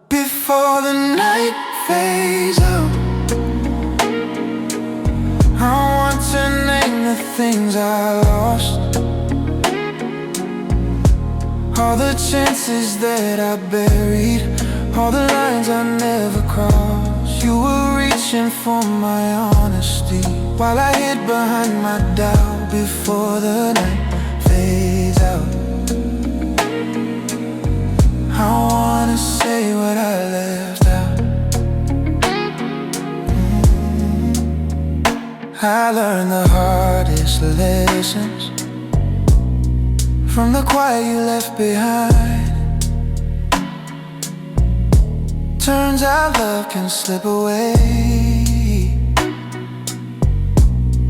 Before the night fades out, I want to name the things I lost, all the chances that I buried, all the lines I never crossed. You were reaching for my honesty while I hid behind my doubt. Before the night fades out, I wanna say what I left out. I learned the hardest lessons from the quiet you left behind. Turns out love can slip away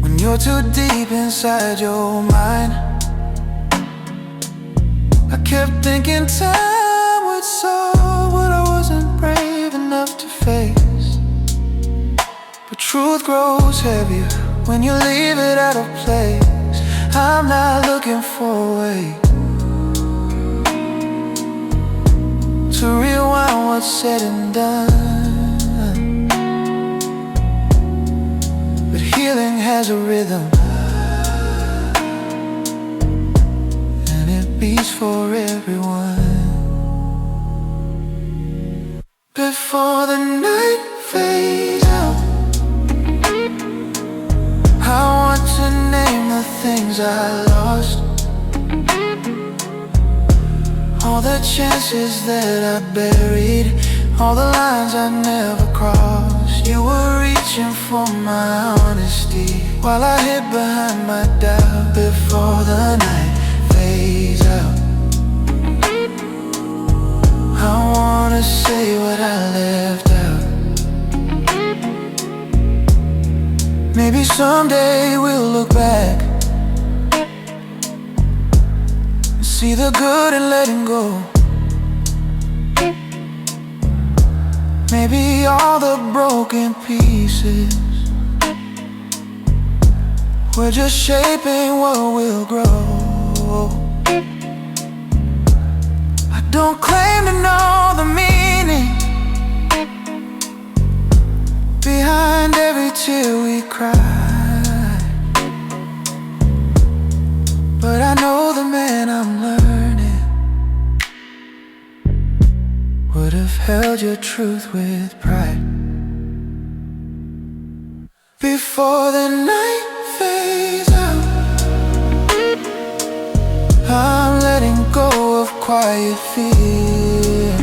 when you're too deep inside your mind. I kept thinking time would solve what I wasn't brave enough to face, but truth grows heavier when you leave it out of place. I'm not looking for a way to rewind what's said and done, but healing has a rhythm, and it beats for everyone. Before the night fades out, I want to name the things I lost, all the chances that I buried, all the lines I never crossed. You were reaching for my honesty while I hid behind my doubt. Before the night fades out, I wanna say what I left out. Maybe someday we'll look back, see the good in letting go. Maybe all the broken pieces we're just shaping what will grow. I don't claim to know the meaning behind every tear we cry, but I know the man I'm learning would have held your truth with pride. Before the night fades out, I'm letting go of quiet fear.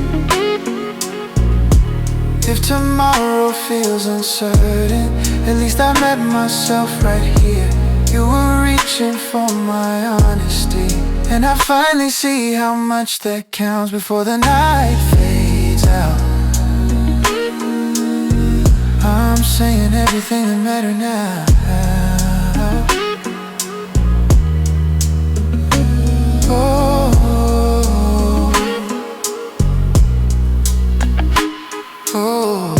If tomorrow feels uncertain, at least I met myself right here. You were reaching for my honesty, and I finally see how much that counts. Before the night fades out, I'm saying everything that matters now. Oh, oh, oh.